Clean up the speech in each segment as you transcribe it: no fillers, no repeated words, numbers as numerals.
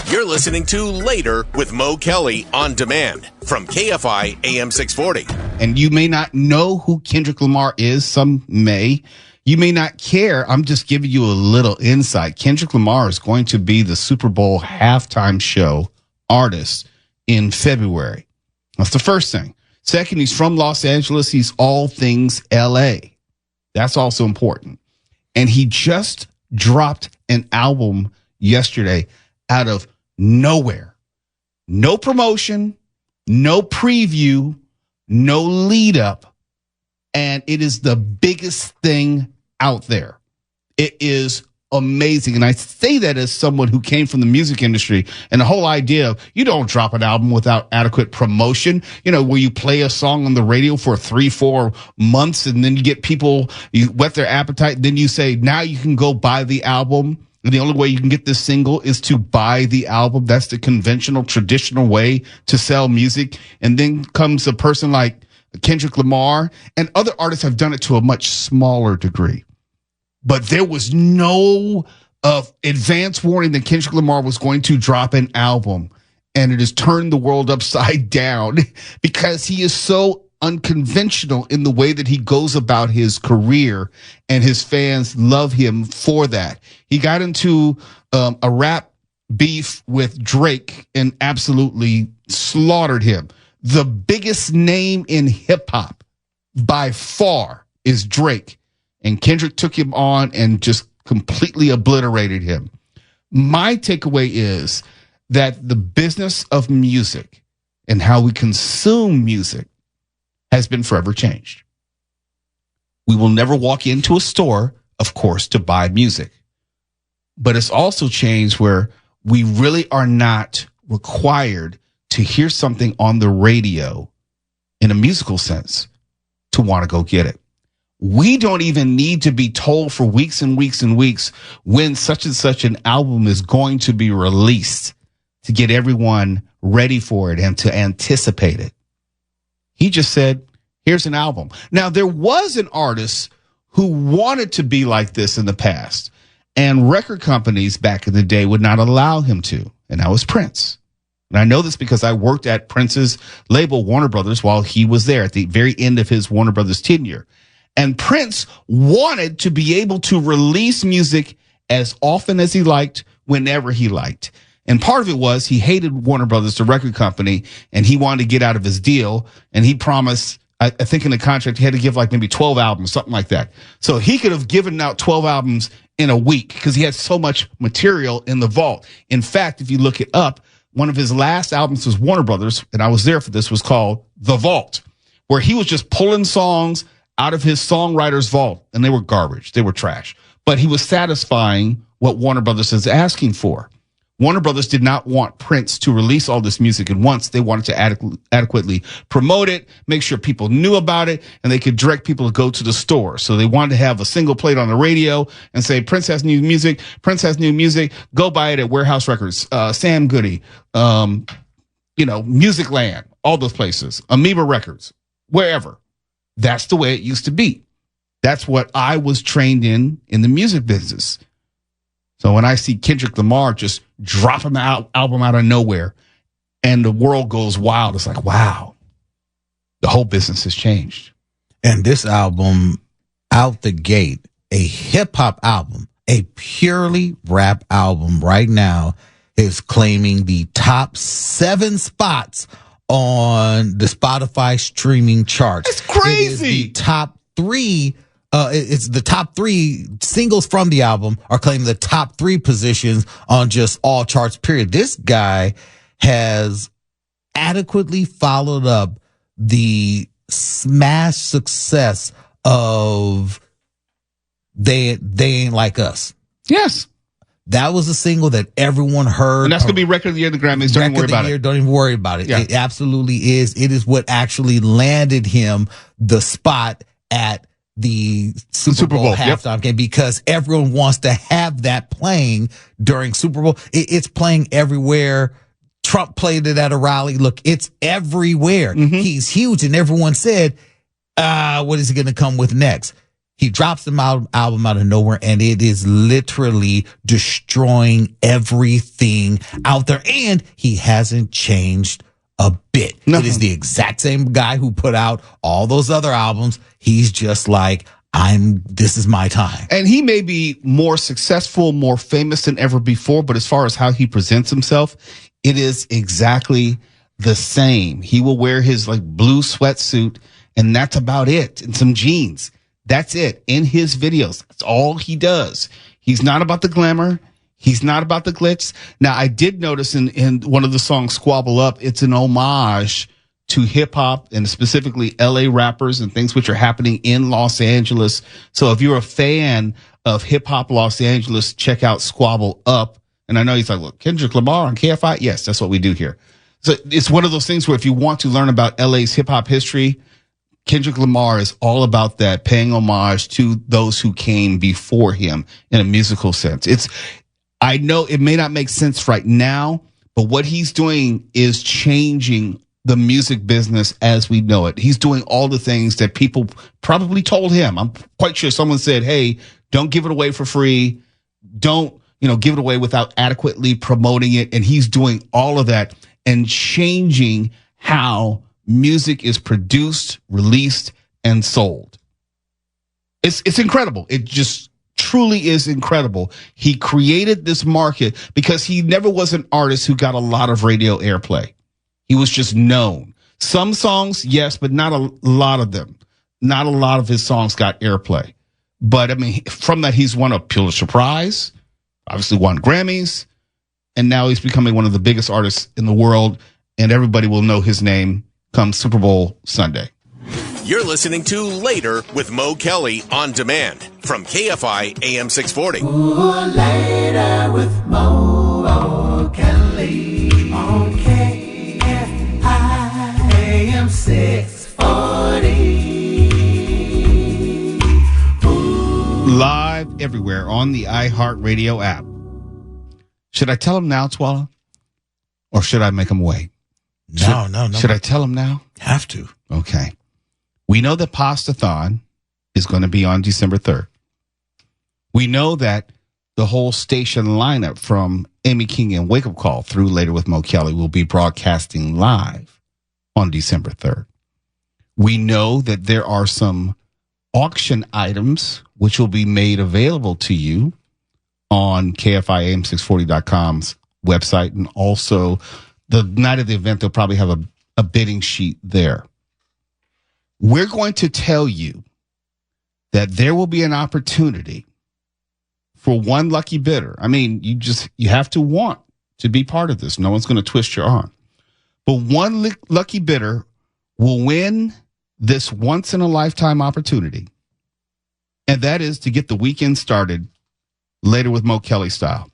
You're listening to Later with Mo Kelly on demand from KFI AM 640. And you may not know who Kendrick Lamar is. Some may. You may not care. I'm just giving you a little insight. Kendrick Lamar is going to be the Super Bowl halftime show artist in February. That's the first thing. Second, he's from Los Angeles. He's all things LA. That's also important. And he just dropped an album yesterday out of nowhere. No promotion, no preview, no lead up. And it is the biggest thing out there. It is amazing. And I say that as someone who came from the music industry, and the whole idea of you don't drop an album without adequate promotion, you know, where you play a song on the radio for 3-4 months and then you get people, you whet their appetite. Then you say, now you can go buy the album. And the only way you can get this single is to buy the album. That's the conventional, traditional way to sell music. And then comes a person like Kendrick Lamar, and other artists have done it to a much smaller degree. But there was no advance warning that Kendrick Lamar was going to drop an album. And it has turned the world upside down because he is so unconventional in the way that he goes about his career, and his fans love him for that. He got into a rap beef with Drake and absolutely slaughtered him. The biggest name in hip hop by far is Drake. And Kendrick took him on and just completely obliterated him. My takeaway is that the business of music and how we consume music has been forever changed. We will never walk into a store, of course, to buy music. But it's also changed where we really are not required to hear something on the radio in a musical sense to want to go get it. We don't even need to be told for weeks and weeks and weeks when such and such an album is going to be released to get everyone ready for it and to anticipate it. He just said, here's an album. Now, there was an artist who wanted to be like this in the past, and record companies back in the day would not allow him to, and that was Prince. And I know this because I worked at Prince's label, Warner Brothers, while he was there at the very end of his Warner Brothers tenure. And Prince wanted to be able to release music as often as he liked, whenever he liked. And part of it was he hated Warner Brothers, the record company, and he wanted to get out of his deal. And he promised, I think in the contract, he had to give like maybe 12 albums, something like that. So he could have given out 12 albums in a week because he had so much material in the vault. In fact, if you look it up, one of his last albums was Warner Brothers, and I was there for this, was called The Vault, where he was just pulling songs out of his songwriter's vault, and they were garbage. They were trash. But he was satisfying what Warner Brothers is asking for. Warner Brothers did not want Prince to release all this music at once. They wanted to adequately promote it, make sure people knew about it, and they could direct people to go to the store. So they wanted to have a single played on the radio and say, Prince has new music. Prince has new music. Go buy it at Warehouse Records, Sam Goody, Music Land, all those places, Amoeba Records, wherever. That's the way it used to be. That's what I was trained in the music business. So when I see Kendrick Lamar just drop an album out of nowhere and the world goes wild, it's like, wow, the whole business has changed. And this album, out the gate, a hip hop album, a purely rap album right now, is claiming the top 7 spots on the Spotify streaming charts. It's crazy. It is the top 3. It's the top 3 singles from the album are claiming the top 3 positions on just all charts, period. This guy has adequately followed up the smash success of They Ain't Like Us. Yes. That was a single that everyone heard. And that's going to be record of the year of the Grammys. Don't even worry about it. Don't even worry about it. Yeah. It absolutely is. It is what actually landed him the spot at the Super Bowl halftime game, because everyone wants to have that playing during Super Bowl. It's playing everywhere. Trump played it at a rally. Look, it's everywhere. Mm-hmm. He's huge. And everyone said, what is he going to come with next? He drops the album out of nowhere, and it is literally destroying everything out there. And he hasn't changed a bit. No. It is the exact same guy who put out all those other albums. He's just like, this is my time. And he may be more successful, more famous than ever before, but as far as how he presents himself, it is exactly the same. He will wear his like blue sweatsuit, and that's about it, and some jeans. That's it. In his videos, that's all he does. He's not about the glamour. He's not about the glitz. Now, I did notice in one of the songs, Squabble Up, it's an homage to hip hop and specifically LA rappers and things which are happening in Los Angeles. So if you're a fan of hip hop Los Angeles, check out Squabble Up. And I know he's like, look, Kendrick Lamar on KFI. Yes, that's what we do here. So it's one of those things where if you want to learn about LA's hip hop history, Kendrick Lamar is all about that, paying homage to those who came before him in a musical sense. I know it may not make sense right now, but what he's doing is changing the music business as we know it. He's doing all the things that people probably told him. I'm quite sure someone said, hey, don't give it away for free. Don't, give it away without adequately promoting it. And he's doing all of that and changing how music is produced, released, and sold. It's incredible. It just truly is incredible. He created this market because he never was an artist who got a lot of radio airplay. He was just known. Some songs, yes, but not a lot of them. Not a lot of his songs got airplay. But I mean, from that, he's won a Pulitzer Prize, obviously won Grammys, and now he's becoming one of the biggest artists in the world, and everybody will know his name come Super Bowl Sunday. You're listening to Later with Mo Kelly on demand from KFI AM 640. Ooh, Later with Mo Kelly on KFI AM 640. Live everywhere on the iHeartRadio app. Should I tell him now, Twala? Or should I make him wait? No. Should I tell him now? Have to. Okay. We know that Pastathon is going to be on December 3rd. We know that the whole station lineup from Amy King and Wake Up Call through Later with Mo Kelly will be broadcasting live on December 3rd. We know that there are some auction items which will be made available to you on KFIAM640.com's website, and also the night of the event, they'll probably have a bidding sheet there. We're going to tell you that there will be an opportunity for one lucky bidder. I mean, you have to want to be part of this. No one's going to twist your arm. But one lucky bidder will win this once in a lifetime opportunity. And that is to get the weekend started Later with Mo Kelly style.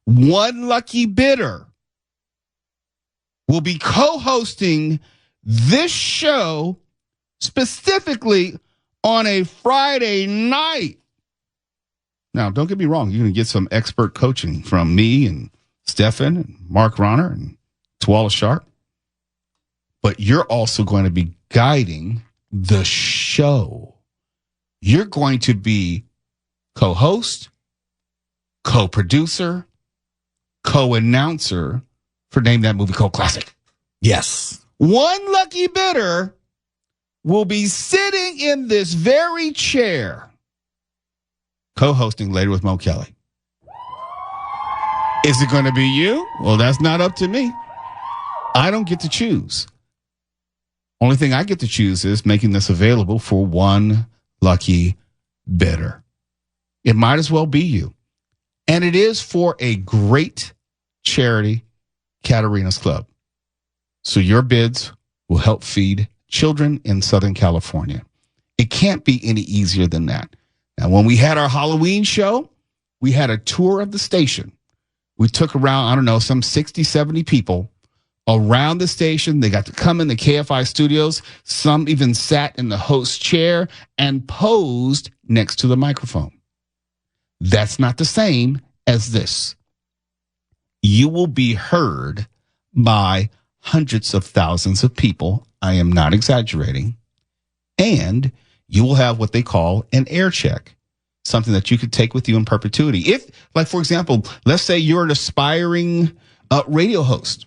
One lucky bidder will be co-hosting this show specifically on a Friday night. Now, don't get me wrong. You're going to get some expert coaching from me and Stefan and Mark Ronner and Twala Sharp. But you're also going to be guiding the show. You're going to be co-host, co-producer, co-announcer for Name That Movie Called Classic. Yes. One lucky bidder will be sitting in this very chair co-hosting Later with Mo Kelly. Is it going to be you? Well, that's not up to me. I don't get to choose. Only thing I get to choose is making this available for one lucky bidder. It might as well be you. And it is for a great charity, Catarina's Club. So your bids will help feed children in Southern California. It can't be any easier than that. Now, when we had our Halloween show, we had a tour of the station. We took around, some 60, 70 people around the station. They got to come in the KFI studios. Some even sat in the host chair and posed next to the microphone. That's not the same as this. You will be heard by hundreds of thousands of people. I am not exaggerating. And you will have what they call an air check, something that you could take with you in perpetuity. If, like, for example, let's say you're an aspiring radio host.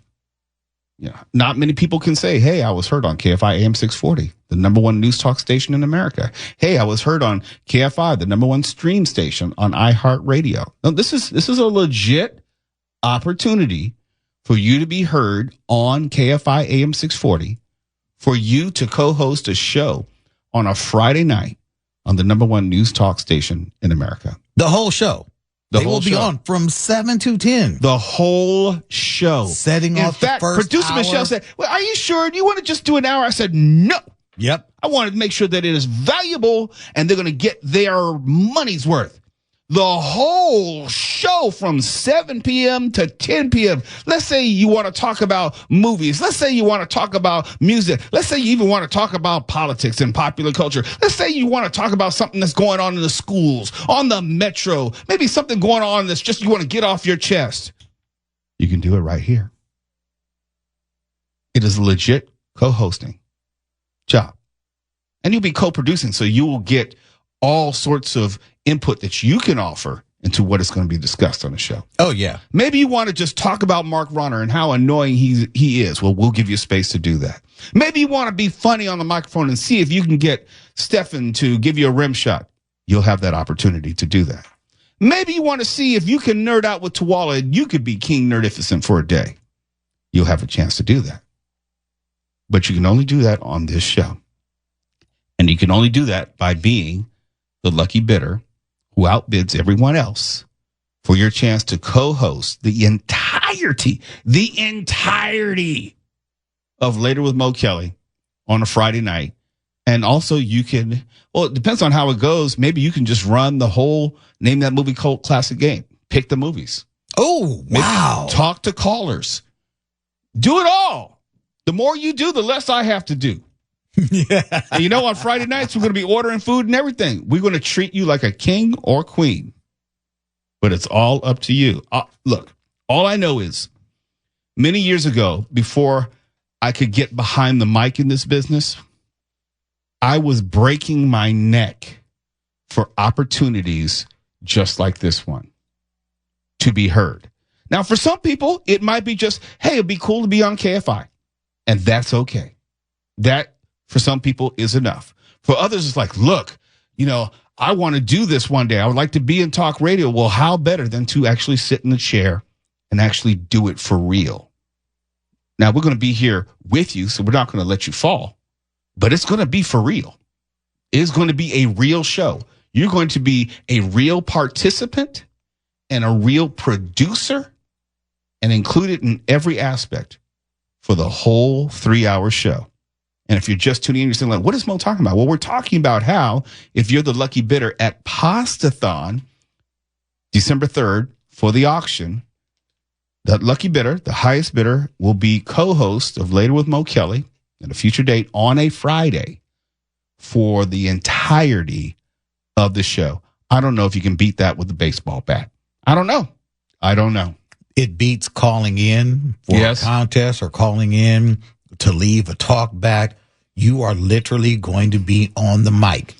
Not many people can say, hey, I was heard on KFI AM 640, the number one news talk station in America. Hey, I was heard on KFI, the number one stream station on iHeartRadio. Now, this is a legit opportunity for you to be heard on KFI AM 640, for you to co-host a show on a Friday night on the number one news talk station in America. The whole show. They will be on from 7 to 10. The whole show. Setting off the first hour. In fact, producer Michelle said, well, are you sure? Do you want to just do an hour? I said, no. Yep. I wanted to make sure that it is valuable and they're going to get their money's worth. The whole show from 7 p.m. to 10 p.m. Let's say you want to talk about movies. Let's say you want to talk about music. Let's say you even want to talk about politics and popular culture. Let's say you want to talk about something that's going on in the schools, on the metro, maybe something going on that's just you want to get off your chest. You can do it right here. It is a legit co-hosting job. And you'll be co-producing, so you will get all sorts of input that you can offer into what is going to be discussed on the show. Oh, yeah. Maybe you want to just talk about Mark Ronner and how annoying he is. Well, we'll give you space to do that. Maybe you want to be funny on the microphone and see if you can get Stefan to give you a rim shot. You'll have that opportunity to do that. Maybe you want to see if you can nerd out with Tawala and you could be King Nerdificent for a day. You'll have a chance to do that. But you can only do that on this show. And you can only do that by being the lucky bidder who outbids everyone else for your chance to co-host the entirety of Later with Mo Kelly on a Friday night. And also you can, well, it depends on how it goes. Maybe you can just run the whole Name That Movie Cult Classic game. Pick the movies. Oh, wow. Maybe talk to callers. Do it all. The more you do, the less I have to do. Yeah. And you know, on Friday nights, we're going to be ordering food and everything. We're going to treat you like a king or queen. But it's all up to you. Look, all I know is many years ago, before I could get behind the mic in this business, I was breaking my neck for opportunities just like this one to be heard. Now, for some people, it might be just, hey, it'd be cool to be on KFI. And that's okay. That, for some people, is enough. For others, it's like, look, you know, I want to do this one day. I would like to be in talk radio. Well, how better than to actually sit in the chair and actually do it for real? Now, we're going to be here with you, so we're not going to let you fall. But it's going to be for real. It's going to be a real show. You're going to be a real participant and a real producer and included in every aspect for the whole 3-hour show. And if you're just tuning in, you're saying, like, what is Mo talking about? Well, we're talking about how if you're the lucky bidder at Pastathon, December 3rd, for the auction, that lucky bidder, the highest bidder, will be co-host of Later with Mo Kelly at a future date on a Friday for the entirety of the show. I don't know if you can beat that with a baseball bat. I don't know. It beats calling in for a contest or calling in to leave a talk back. You are literally going to be on the mic.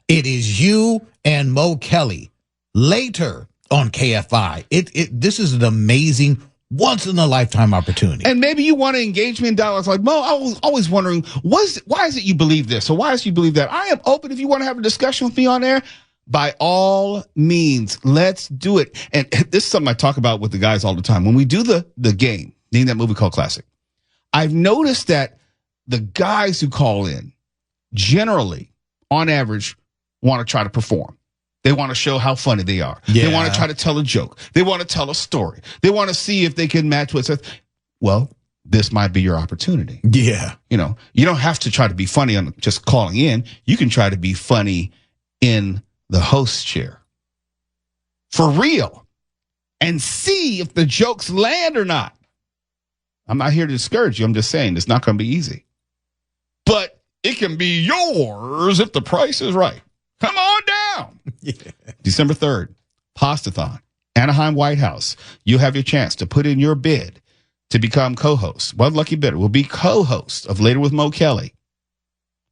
It is you and Mo Kelly later on KFI. This is an amazing once in a lifetime opportunity. And maybe you want to engage me in dialogue like, Mo, I was always wondering, why is it you believe this? Or why is it you believe that? I am open if you want to have a discussion with me on there. By all means, let's do it. And this is something I talk about with the guys all the time. When we do the game, Name That Movie Called Classic, I've noticed that the guys who call in generally, on average, want to try to perform. They want to show how funny they are. Yeah. They want to try to tell a joke. They want to tell a story. They want to see if they can match what's. Well, this might be your opportunity. Yeah. You know, you don't have to try to be funny on just calling in. You can try to be funny in the host chair. For real. And see if the jokes land or not. I'm not here to discourage you. I'm just saying it's not going to be easy. But it can be yours if the price is right. Come on down. Yeah. December 3rd, Pastathon, Anaheim White House. You have your chance to put in your bid to become co-host. One lucky bidder will be co-host of Later with Mo Kelly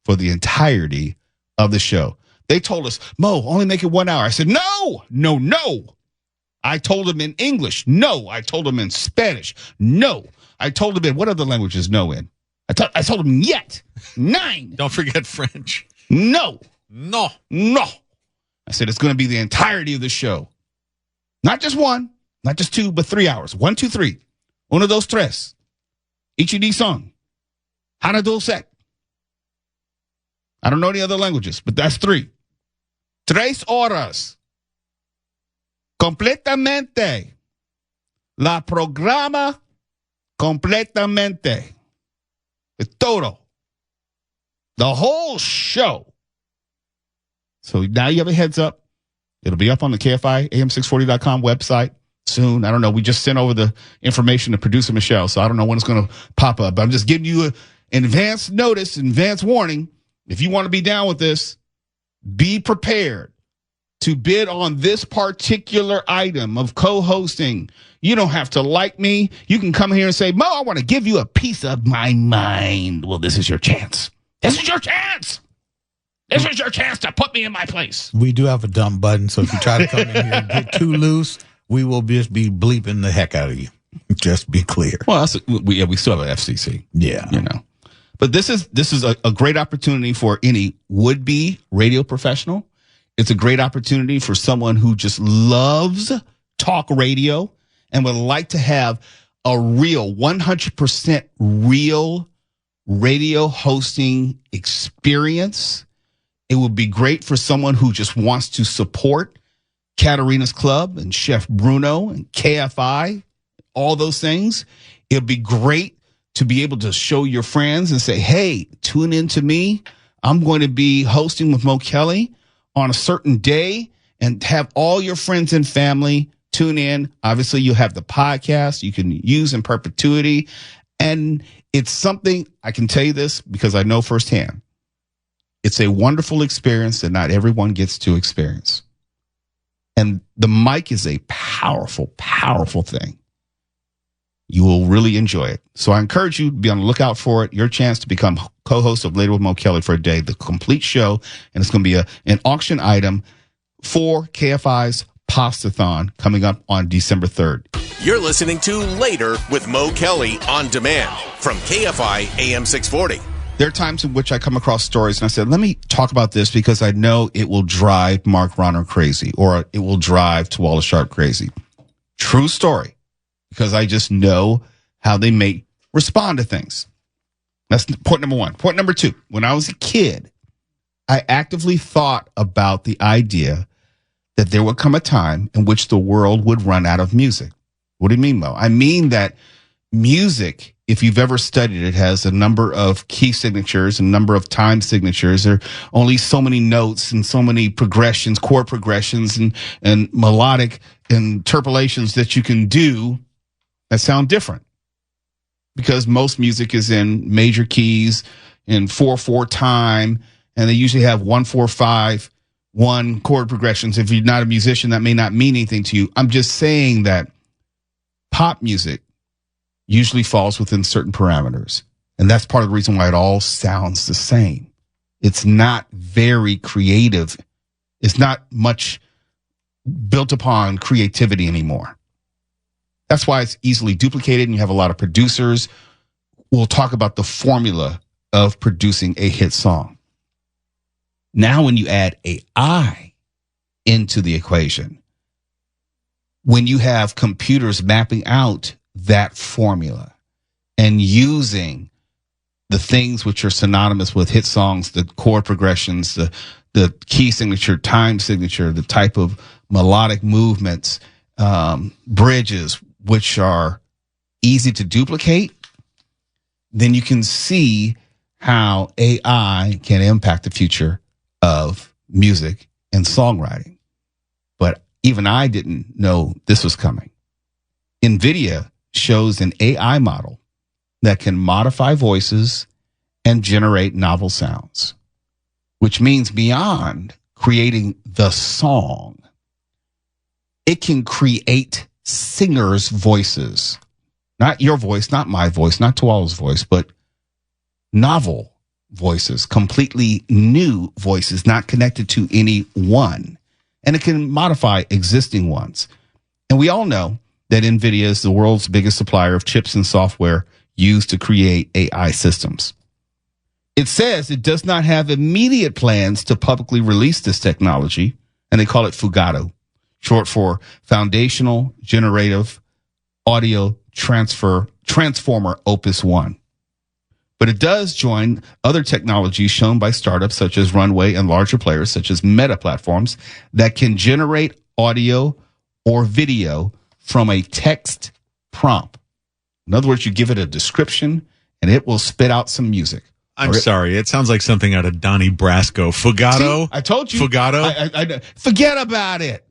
for the entirety of the show. They told us, Mo, only make it 1 hour. I said, no. I told them in English. No. I told them in Spanish. No. I told them in what other languages no in? I told them yet. 9. Don't forget French. No. No. I said, it's going to be the entirety of the show. Not just 1, not just 2, but 3 hours. 1, 2, 3. Uno, dos, tres. Ichidi son. Hana dulce. I don't know any other languages, but that's 3. 3 horas. Completamente. La programa completamente. Todo. The whole show. So now you have a heads up. It'll be up on the KFI AM640.com website soon. I don't know. We just sent over the information to producer Michelle, so I don't know when it's going to pop up. But I'm just giving you an advance notice, advance warning. If you want to be down with this, be prepared to bid on this particular item of co-hosting. You don't have to like me. You can come here and say, Mo, I want to give you a piece of my mind. Well, this is your chance. This is your chance. This is your chance to put me in my place. We do have a dumb button, so if you try to come in here and get too loose, we will just be bleeping the heck out of you. Just be clear. Well, we still have an FCC. Yeah. You know. But this is a great opportunity for any would-be radio professional. It's a great opportunity for someone who just loves talk radio and would like to have a real 100% real radio hosting experience. It would be great for someone who just wants to support Katarina's Club and Chef Bruno and KFI, all those things. It would be great to be able to show your friends and say, hey, tune in to me. I'm going to be hosting with Mo Kelly on a certain day, and have all your friends and family tune in. Obviously, you have the podcast you can use in perpetuity. And it's something, I can tell you this because I know firsthand. It's a wonderful experience that not everyone gets to experience. And the mic is a powerful, powerful thing. You will really enjoy it. So I encourage you to be on the lookout for it. Your chance to become co-host of Later with Mo Kelly for a day, the complete show. And it's going to be an auction item for KFI's Pastathon coming up on December 3rd. You're listening to Later with Mo Kelly on demand from KFI AM 640. There are times in which I come across stories and I said, let me talk about this because I know it will drive Mark Ronner crazy, or it will drive Tawala Sharp crazy. True story. Because I just know how they may respond to things. That's point number 1. Point number 2, when I was a kid, I actively thought about the idea that there would come a time in which the world would run out of music. What do you mean, Mo? I mean that music, if you've ever studied it, has a number of key signatures, a number of time signatures. There are only so many notes and so many progressions, chord progressions and melodic interpolations that you can do that sound different, because most music is in major keys in 4/4 time, and they usually have 1/4/5/1 chord progressions. If you're not a musician, that may not mean anything to you. I'm just saying that pop music usually falls within certain parameters, and that's part of the reason why it all sounds the same. It's not very creative. It's not much built upon creativity anymore. That's why it's easily duplicated, and you have a lot of producers. We'll talk about the formula of producing a hit song. Now, when you add AI into the equation, when you have computers mapping out that formula and using the things which are synonymous with hit songs, the chord progressions, the key signature, time signature, the type of melodic movements, bridges, which are easy to duplicate, then you can see how AI can impact the future of music and songwriting. But even I didn't know this was coming. Nvidia shows an AI model that can modify voices and generate novel sounds, which means beyond creating the song, it can create singers' voices. Not your voice, not my voice, not Tawala's voice, but novel voices, completely new voices, not connected to any one. And it can modify existing ones. And we all know that Nvidia is the world's biggest supplier of chips and software used to create AI systems. It says it does not have immediate plans to publicly release this technology, and they call it Fugato, short for Foundational Generative Audio Transformer Opus 1. But it does join other technologies shown by startups such as Runway and larger players such as Meta platforms that can generate audio or video from a text prompt. In other words, you give it a description and it will spit out some music. I'm sorry. It sounds like something out of Donnie Brasco. Fugato? See, I told you. Fugato? I forget about it.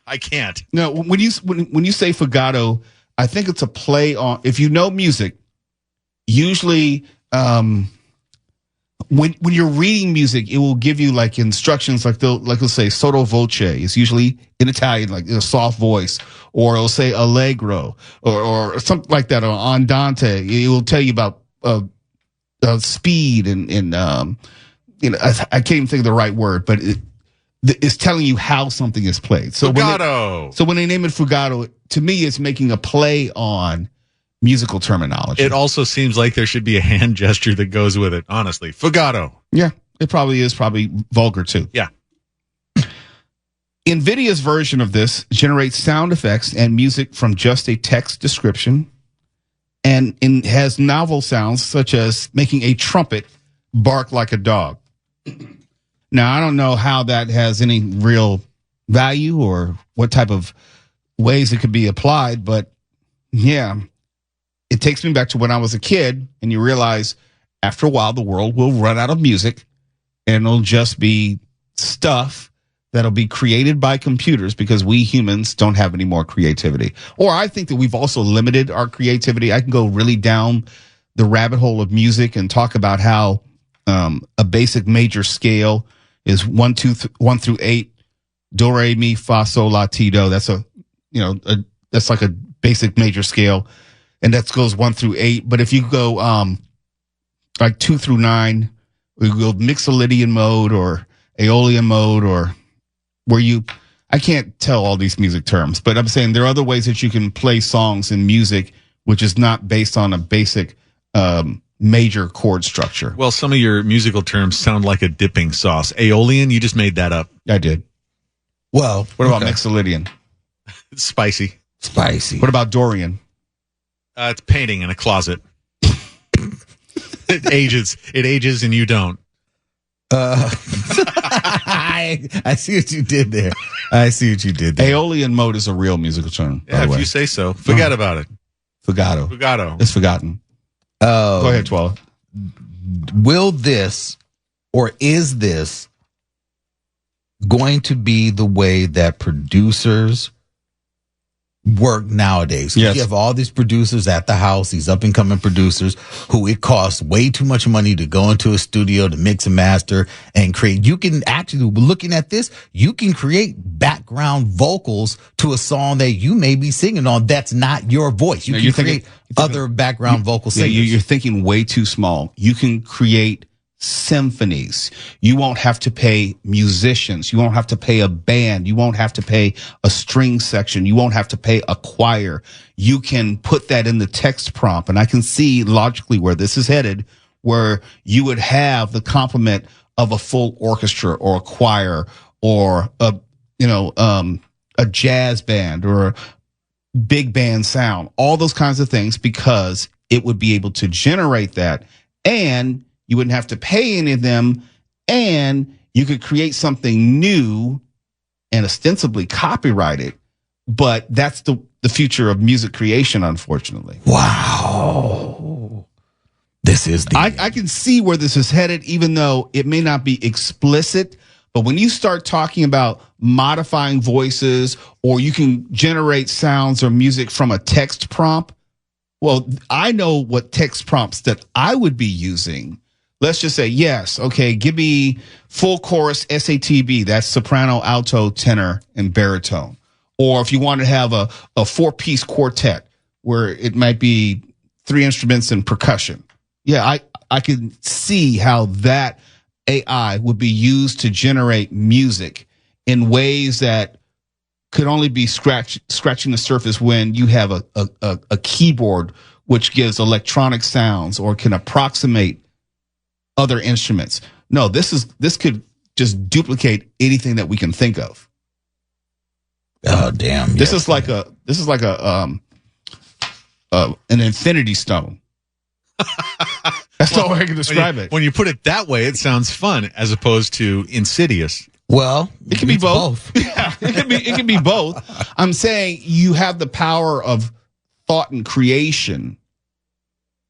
I can't. No, when you say Fugato, I think it's a play on, if you know music, usually when you're reading music, it will give you like instructions, like it'll say sotto voce. It's usually in Italian, like a soft voice, or it'll say allegro or something like that, or andante. It will tell you about speed and I can't even think of the right word, but it's telling you how something is played. So Fugato. When they name it Fugato, to me, it's making a play on musical terminology. It also seems like there should be a hand gesture that goes with it, honestly. Fugato. Yeah, it probably is vulgar too. Yeah. NVIDIA's version of this generates sound effects and music from just a text description, and has novel sounds such as making a trumpet bark like a dog. Now, I don't know how that has any real value or what type of ways it could be applied, but yeah, it takes me back to when I was a kid, and you realize after a while the world will run out of music and it'll just be stuff that'll be created by computers because we humans don't have any more creativity. Or I think that we've also limited our creativity. I can go really down the rabbit hole of music and talk about how a basic major scale is 1 through 8, do re mi fa sol la ti do. That's that's like a basic major scale, and that goes 1 through 8. But if you go like 2 through 9, we go Mixolydian mode or Aeolian mode, or I can't tell all these music terms, but I'm saying there are other ways that you can play songs and music which is not based on a basic major chord structure. Well, some of your musical terms sound like a dipping sauce. Aeolian, you just made that up. I did. Well, What about Mixolydian? It's spicy. Spicy. What about Dorian? It's painting in a closet. It ages and you don't. I see what you did there. Aeolian mode is a real musical term. Yeah, by the if way. you say so. Forget about it. Fugato. It's forgotten. Oh, Go ahead, Twala. will this, or is this going to be the way that producers work nowadays? Yes. You have all these producers at the house, these up and coming producers who it costs way too much money to go into a studio to mix and master and create. You can actually, looking at this, you can create background vocals to a song that you may be singing on that's not your voice. You can create other background vocal singers. You're thinking way too small. You can create symphonies. You won't have to pay musicians. You won't have to pay a band. You won't have to pay a string section. You won't have to pay a choir. You can put that in the text prompt. And I can see logically where this is headed, where you would have the complement of a full orchestra or a choir or a jazz band or a big band sound, all those kinds of things, because it would be able to generate that, and you wouldn't have to pay any of them, and you could create something new and ostensibly copyright it. But that's the future of music creation, unfortunately. Wow. This is I can see where this is headed, even though it may not be explicit. But when you start talking about modifying voices, or you can generate sounds or music from a text prompt, well, I know what text prompts that I would be using. Let's just say, yes, okay, give me full chorus SATB, that's soprano, alto, tenor, and baritone. Or if you want to have a 4-piece quartet where it might be 3 instruments and percussion. Yeah, I can see how that AI would be used to generate music in ways that could only be scratching the surface when you have a keyboard which gives electronic sounds or can approximate other instruments. No, this could just duplicate anything that we can think of. Oh damn! This is like an infinity stone. That's the way I can describe it. When you put it that way, it sounds fun as opposed to insidious. Well, It can be both. Yeah, it can be both. I'm saying you have the power of thought and creation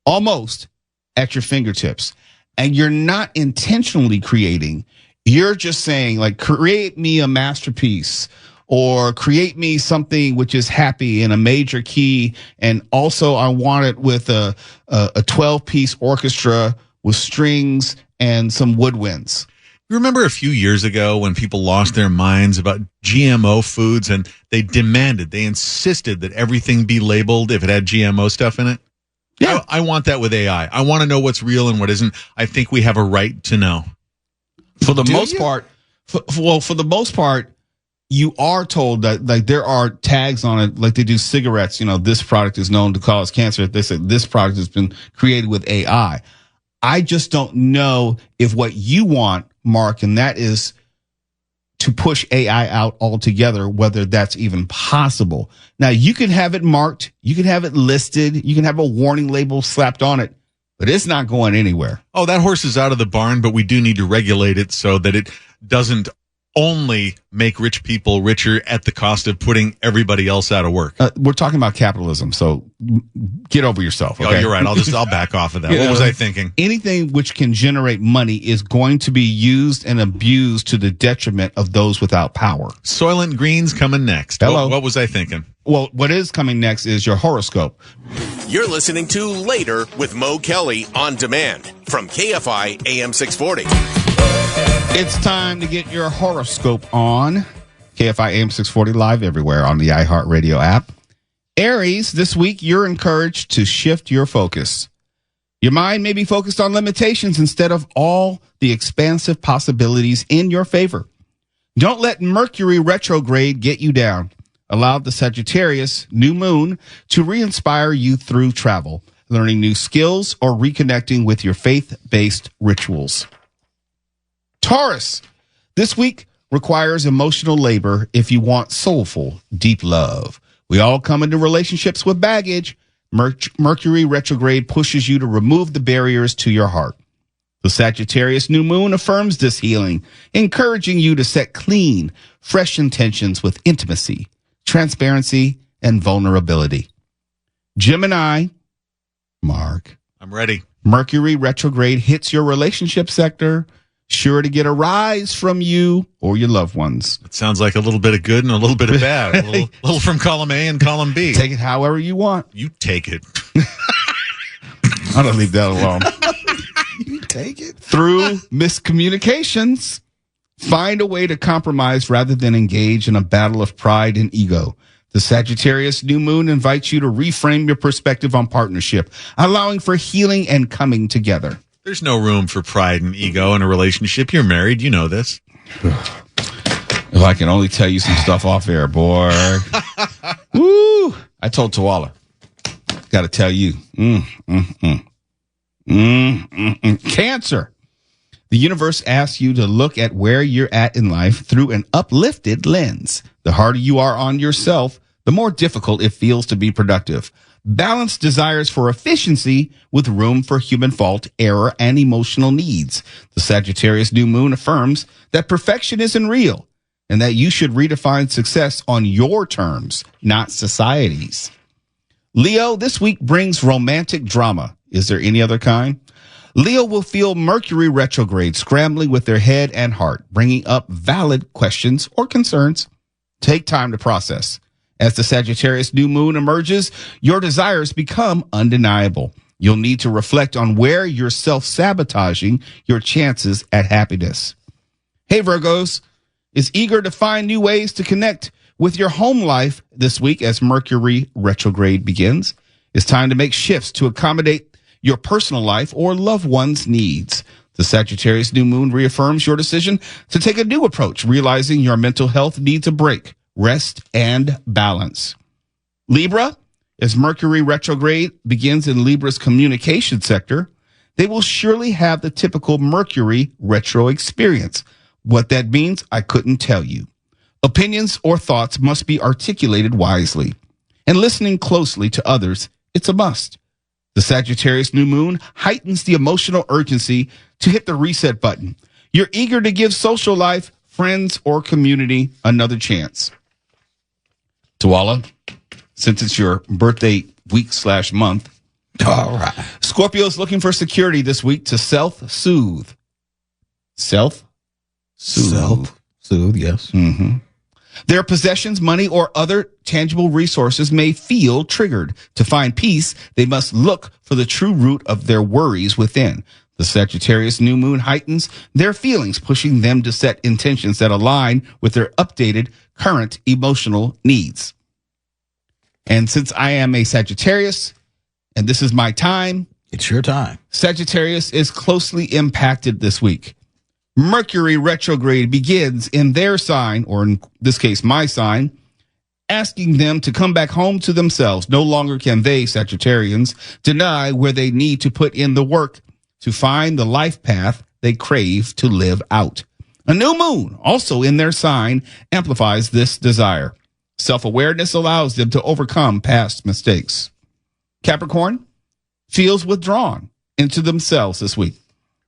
almost at your fingertips. And you're not intentionally creating. You're just saying, like, create me a masterpiece or create me something which is happy in a major key. And also I want it with a 12-piece orchestra with strings and some woodwinds. You remember a few years ago when people lost their minds about GMO foods and they insisted that everything be labeled if it had GMO stuff in it? Yeah. I want that with AI. I want to know what's real and what isn't. I think we have a right to know. For the most part, for the most part, you are told that, like, there are tags on it, like they do cigarettes. You know, this product is known to cause cancer. They say this product has been created with AI. I just don't know if what you want, Mark, and that is to push AI out altogether, whether that's even possible. Now, you can have it marked, you can have it listed, you can have a warning label slapped on it, but it's not going anywhere. Oh, that horse is out of the barn, but we do need to regulate it so that it doesn't only make rich people richer at the cost of putting everybody else out of work. We're talking about capitalism, so get over yourself. Okay? Oh, you're right. I'll back off of that. What was I thinking? Anything which can generate money is going to be used and abused to the detriment of those without power. Soylent Green's coming next. Hello. What was I thinking? Well, what is coming next is your horoscope. You're listening to Later with Mo Kelly on demand from KFI AM 640. It's time to get your horoscope on. KFI AM 640 live everywhere on the iHeartRadio app. Aries, this week you're encouraged to shift your focus. Your mind may be focused on limitations instead of all the expansive possibilities in your favor. Don't let Mercury retrograde get you down. Allow the Sagittarius new moon to re-inspire you through travel, learning new skills, or reconnecting with your faith-based rituals. Taurus, this week requires emotional labor if you want soulful, deep love. We all come into relationships with baggage. Mercury retrograde pushes you to remove the barriers to your heart. The Sagittarius new moon affirms this healing, encouraging you to set clean, fresh intentions with intimacy, transparency, and vulnerability. Gemini, Mark. I'm ready. Mercury retrograde hits your relationship sector, sure to get a rise from you or your loved ones. It sounds like a little bit of good and a little bit of bad. A little from column A and column B. Take it however you want. You take it. I'm going to leave that alone. You take it. Through miscommunications, find a way to compromise rather than engage in a battle of pride and ego. The Sagittarius new moon invites you to reframe your perspective on partnership, allowing for healing and coming together. There's no room for pride and ego in a relationship. You're married. You know this. If I can only tell you some stuff off air, boy. Woo! I told Tawala. Got to tell you. Cancer. The universe asks you to look at where you're at in life through an uplifted lens. The harder you are on yourself, the more difficult it feels to be productive. Balance desires for efficiency with room for human fault, error, and emotional needs. The Sagittarius new moon affirms that perfection isn't real and that you should redefine success on your terms, not society's. Leo, this week brings romantic drama. Is there any other kind? Leo will feel Mercury retrograde scrambling with their head and heart, bringing up valid questions or concerns. Take time to process. As the Sagittarius new moon emerges, your desires become undeniable. You'll need to reflect on where you're self-sabotaging your chances at happiness. Hey, Virgos, is eager to find new ways to connect with your home life this week as Mercury retrograde begins. It's time to make shifts to accommodate your personal life, or loved one's needs. The Sagittarius new moon reaffirms your decision to take a new approach, realizing your mental health needs a break, rest, and balance. Libra, as Mercury retrograde begins in Libra's communication sector, they will surely have the typical Mercury retro experience. What that means, I couldn't tell you. Opinions or thoughts must be articulated wisely. And listening closely to others, it's a must. The Sagittarius new moon heightens the emotional urgency to hit the reset button. You're eager to give social life, friends, or community another chance. Tuala, since it's your birthday week/month, All right. Scorpio's looking for security this week to self-soothe. Self-soothe. Self-soothe, yes. Mm-hmm. Their possessions, money, or other tangible resources may feel triggered. To find peace, they must look for the true root of their worries within. The Sagittarius new moon heightens their feelings, pushing them to set intentions that align with their updated current emotional needs. And since I am a Sagittarius, and this is my time, It's your time. Sagittarius is closely impacted this week. Mercury retrograde begins in their sign, or in this case, my sign, asking them to come back home to themselves. No longer can they, Sagittarians, deny where they need to put in the work to find the life path they crave to live out. A new moon, also in their sign, amplifies this desire. Self-awareness allows them to overcome past mistakes. Capricorn feels withdrawn into themselves this week.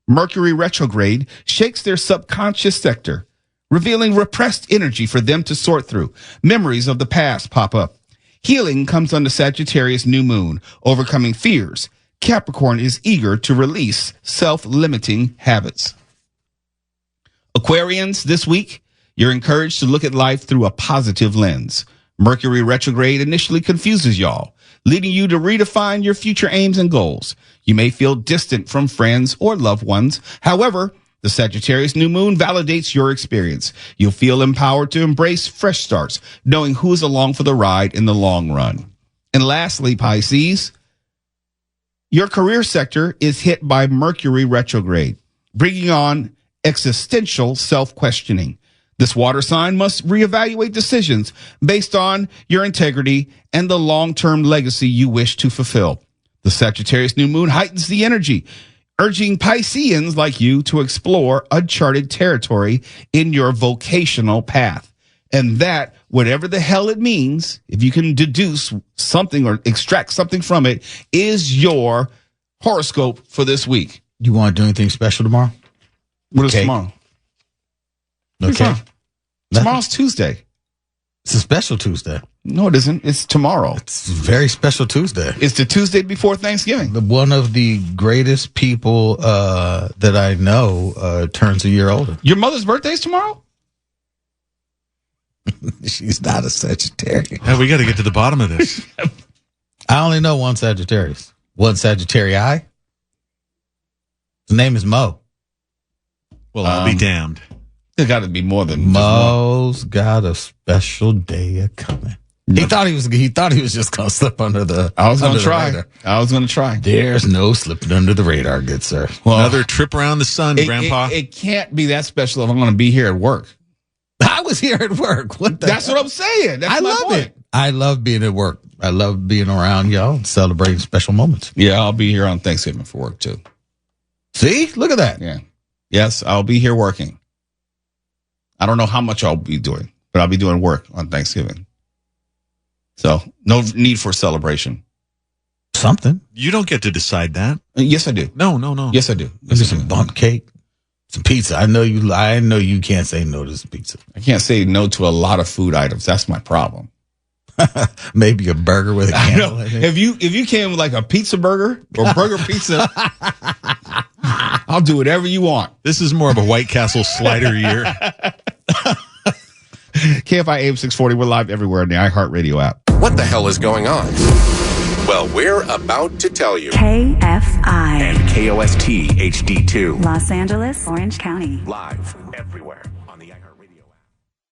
Mercury retrograde shakes their subconscious sector, revealing repressed energy for them to sort through. Memories of the past pop up. Healing comes on the Sagittarius new moon, overcoming fears. Capricorn is eager to release self-limiting habits. Aquarians, this week, you're encouraged to look at life through a positive lens. Mercury retrograde initially confuses y'all, leading you to redefine your future aims and goals. You may feel distant from friends or loved ones. However, the Sagittarius new moon validates your experience. You'll feel empowered to embrace fresh starts, knowing who is along for the ride in the long run. And lastly, Pisces, your career sector is hit by Mercury retrograde, bringing on existential self-questioning. This water sign must reevaluate decisions based on your integrity and the long-term legacy you wish to fulfill. The Sagittarius new moon heightens the energy, urging Pisceans like you to explore uncharted territory in your vocational path. And that, whatever the hell it means, if you can deduce something or extract something from it, is your horoscope for this week. You want to do anything special tomorrow? What is Cake. tomorrow? Okay. Tomorrow's Tuesday. It's a special Tuesday. No, it isn't. It's tomorrow. It's a very special Tuesday. It's the Tuesday before Thanksgiving. One of the greatest people that I know turns a year older. Your mother's birthday is tomorrow? She's not a Sagittarius. Yeah, we got to get to the bottom of this. I only know one Sagittarius. One Sagittarii. His name is Mo. Well, I'll be damned. There's got to be more than just one. Mo's got a special day a coming. He thought he was just gonna slip under the. I was going under to the try. radar. I was going to try. There's no slipping under the radar, good sir. Well, Another trip around the sun, Grandpa. It can't be that special if I'm going to be here at work. I was here at work. That's what I'm saying. That's I my love point. it. I love being at work. I love being around y'all and celebrating special moments. Yeah, I'll be here on Thanksgiving for work too. See, look at that. Yeah. Yes, I'll be here working. I don't know how much I'll be doing, but I'll be doing work on Thanksgiving. So no need for celebration. Something. You don't get to decide that. Yes, I do. No. Yes, I do. Maybe Yes, I some do. bundt cake, some pizza. I know you can't say no to some pizza. I can't say no to a lot of food items. That's my problem. Maybe a burger with a I candle. know. in it. If you came with like a pizza burger or burger pizza, I'll do whatever you want. This is more of a White Castle slider year. KFI AM 640. We're live everywhere in the iHeartRadio app. What the hell is going on? Well, we're about to tell you. KFI. KOST HD2. Los Angeles, Orange County. Live